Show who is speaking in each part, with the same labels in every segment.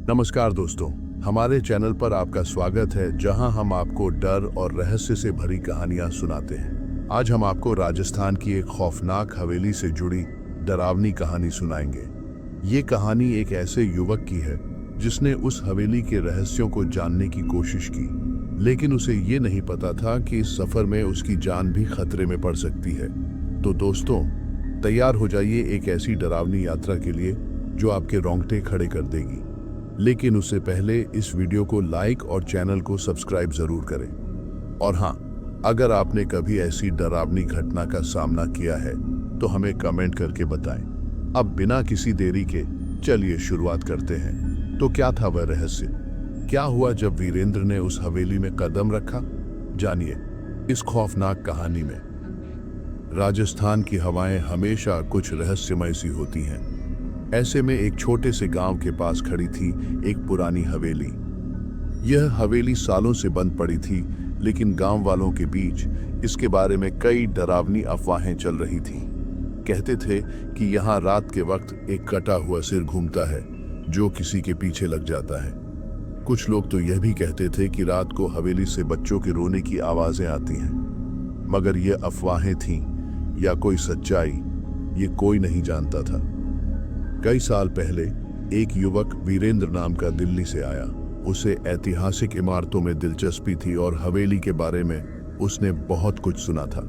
Speaker 1: नमस्कार दोस्तों, हमारे चैनल पर आपका स्वागत है जहां हम आपको डर और रहस्य से भरी कहानियां सुनाते हैं। आज हम आपको राजस्थान की एक खौफनाक हवेली से जुड़ी डरावनी कहानी सुनाएंगे। ये कहानी एक ऐसे युवक की है जिसने उस हवेली के रहस्यों को जानने की कोशिश की, लेकिन उसे ये नहीं पता था कि इस सफर में उसकी जान भी खतरे में पड़ सकती है। तो दोस्तों, तैयार हो जाइए एक ऐसी डरावनी यात्रा के लिए जो आपके रोंगटे खड़े कर देगी। लेकिन उससे पहले इस वीडियो को लाइक और चैनल को सब्सक्राइब जरूर करें। और हाँ, अगर आपने कभी ऐसी डरावनी घटना का सामना किया है तो हमें कमेंट करके बताएं। अब बिना किसी देरी के चलिए शुरुआत करते हैं। तो क्या था वह रहस्य? क्या हुआ जब वीरेंद्र ने उस हवेली में कदम रखा? जानिए इस खौफनाक कहानी में। राजस्थान की हवाएं हमेशा कुछ रहस्यमय सी होती हैं। ऐसे में एक छोटे से गांव के पास खड़ी थी एक पुरानी हवेली। यह हवेली सालों से बंद पड़ी थी, लेकिन गांव वालों के बीच इसके बारे में कई डरावनी अफवाहें चल रही थीं। कहते थे कि यहाँ रात के वक्त एक कटा हुआ सिर घूमता है जो किसी के पीछे लग जाता है। कुछ लोग तो यह भी कहते थे कि रात को हवेली से बच्चों के रोने की आवाजें आती हैं। मगर ये अफवाहें थीं या कोई सच्चाई, ये कोई नहीं जानता था। कई साल पहले एक युवक वीरेंद्र नाम का दिल्ली से आया। उसे ऐतिहासिक इमारतों में दिलचस्पी थी और हवेली के बारे में उसने बहुत कुछ सुना था।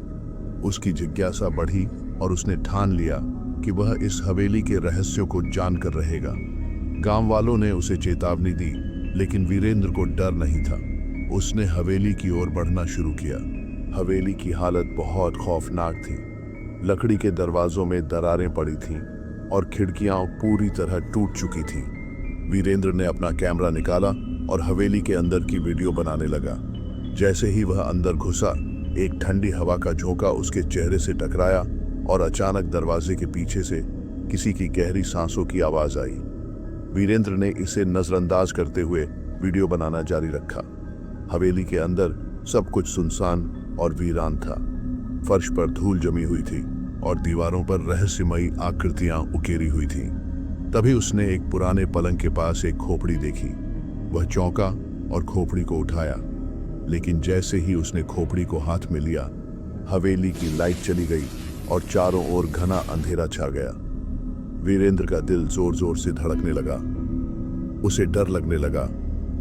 Speaker 1: उसकी जिज्ञासा बढ़ी और उसने ठान लिया कि वह इस हवेली के रहस्यों को जानकर रहेगा। गांव वालों ने उसे चेतावनी दी, लेकिन वीरेंद्र को डर नहीं था। उसने हवेली की ओर बढ़ना शुरू किया। हवेली की हालत बहुत खौफनाक थी। लकड़ी के दरवाजों में दरारें पड़ी थीं और खिड़कियां पूरी तरह टूट चुकी थीं। वीरेंद्र ने अपना कैमरा निकाला और हवेली के अंदर की वीडियो बनाने लगा। जैसे ही वह अंदर घुसा, एक ठंडी हवा का झोंका उसके चेहरे से टकराया और अचानक दरवाजे के पीछे से किसी की गहरी सांसों की आवाज आई। वीरेंद्र ने इसे नजरअंदाज करते हुए वीडियो बनाना जारी रखा। हवेली के अंदर सब कुछ सुनसान और वीरान था। फर्श पर धूल जमी हुई थी और दीवारों पर रहस्यमयी आकृतियां उकेरी हुई थीं। तभी उसने एक पुराने पलंग के पास एक खोपड़ी देखी। वह चौंका और खोपड़ी को उठाया, लेकिन जैसे ही उसने खोपड़ी को हाथ में लिया, हवेली की लाइट चली गई और चारों ओर घना अंधेरा छा गया। वीरेंद्र का दिल जोर जोर से धड़कने लगा। उसे डर लगने लगा।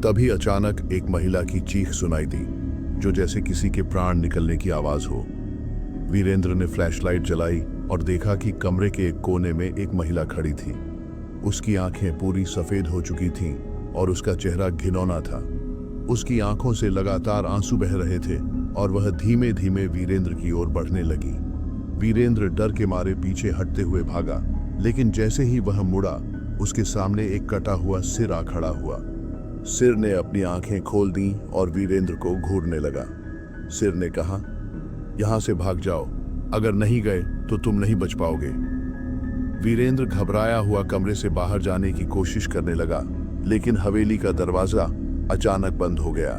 Speaker 1: तभी अचानक एक महिला की चीख सुनाई दी, जो जैसे किसी के प्राण निकलने की आवाज हो। वीरेंद्र ने फ्लैशलाइट जलाई और देखा कि कमरे के एक कोने में एक महिला खड़ी थी। उसकी आंखें पूरी सफेद हो चुकी थीं और उसका चेहरा घिनौना था। उसकी आंखों से लगातार आंसू बह रहे थे और वह धीमे धीमे वीरेंद्र की ओर बढ़ने लगी। वीरेंद्र डर के मारे पीछे हटते हुए भागा, लेकिन जैसे ही वह मुड़ा, उसके सामने एक कटा हुआ सिर आ खड़ा हुआ। सिर ने अपनी आंखें खोल दी और वीरेंद्र को घूरने लगा। सिर ने कहा, यहां से भाग जाओ, अगर नहीं गए तो तुम नहीं बच पाओगे। वीरेंद्र घबराया हुआ कमरे से बाहर जाने की कोशिश करने लगा, लेकिन हवेली का दरवाजा अचानक बंद हो गया।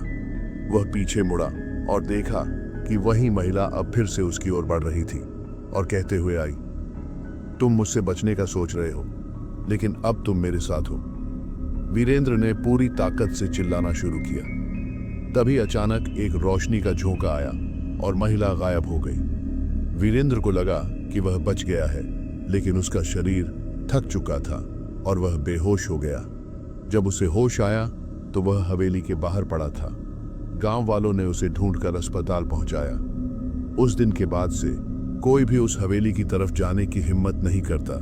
Speaker 1: वह पीछे मुड़ा और देखा कि वही महिला अब फिर से उसकी ओर बढ़ रही थी और कहते हुए आई, तुम मुझसे बचने का सोच रहे हो, लेकिन अब तुम मेरे साथ हो। वीरेंद्र ने पूरी ताकत से चिल्लाना शुरू किया। तभी अचानक एक रोशनी का झोंका आया और महिला गायब हो गई। वीरेंद्र को लगा कि वह बच गया है, लेकिन उसका शरीर थक चुका था और वह बेहोश हो गया। जब उसे होश आया तो वह हवेली के बाहर पड़ा था। गांव वालों ने उसे ढूंढकर अस्पताल पहुंचाया। उस दिन के बाद से कोई भी उस हवेली की तरफ जाने की हिम्मत नहीं करता।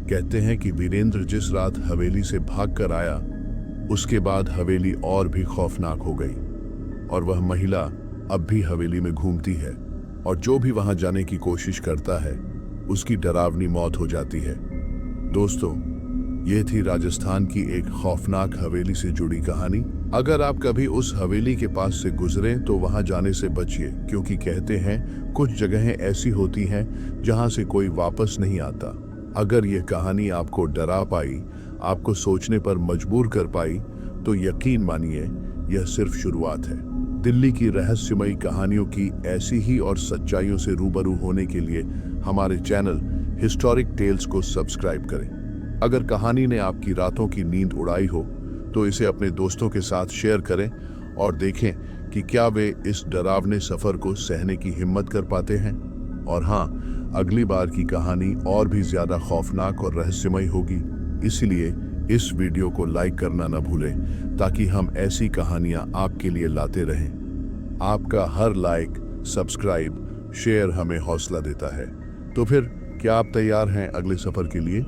Speaker 1: कहते हैं कि वीरेंद्र जिस रात हवेली से भागकर आया, उसके बाद हवेली और भी खौफनाक हो गई और वह महिला अब भी हवेली में घूमती है और जो भी वहां जाने की कोशिश करता है, उसकी डरावनी मौत हो जाती है। दोस्तों, यह थी राजस्थान की एक खौफनाक हवेली से जुड़ी कहानी। अगर आप कभी उस हवेली के पास से गुजरें तो वहां जाने से बचिए, क्योंकि कहते हैं कुछ जगहें ऐसी होती हैं जहां से कोई वापस नहीं आता। अगर यह कहानी आपको डरा पाई, आपको सोचने पर मजबूर कर पाई, तो यकीन मानिए यह सिर्फ शुरुआत है। दिल्ली की रहस्यमयी कहानियों की ऐसी ही और सच्चाइयों से रूबरू होने के लिए हमारे चैनल हिस्टोरिक टेल्स को सब्सक्राइब करें। अगर कहानी ने आपकी रातों की नींद उड़ाई हो तो इसे अपने दोस्तों के साथ शेयर करें और देखें कि क्या वे इस डरावने सफर को सहने की हिम्मत कर पाते हैं। और हाँ, अगली बार की कहानी और भी ज्यादा खौफनाक और रहस्यमय होगी, इसलिए इस वीडियो को लाइक करना न भूलें ताकि हम ऐसी कहानियां आपके लिए लाते रहें। आपका हर लाइक, सब्सक्राइब, शेयर हमें हौसला देता है। तो फिर क्या आप तैयार हैं अगले सफर के लिए?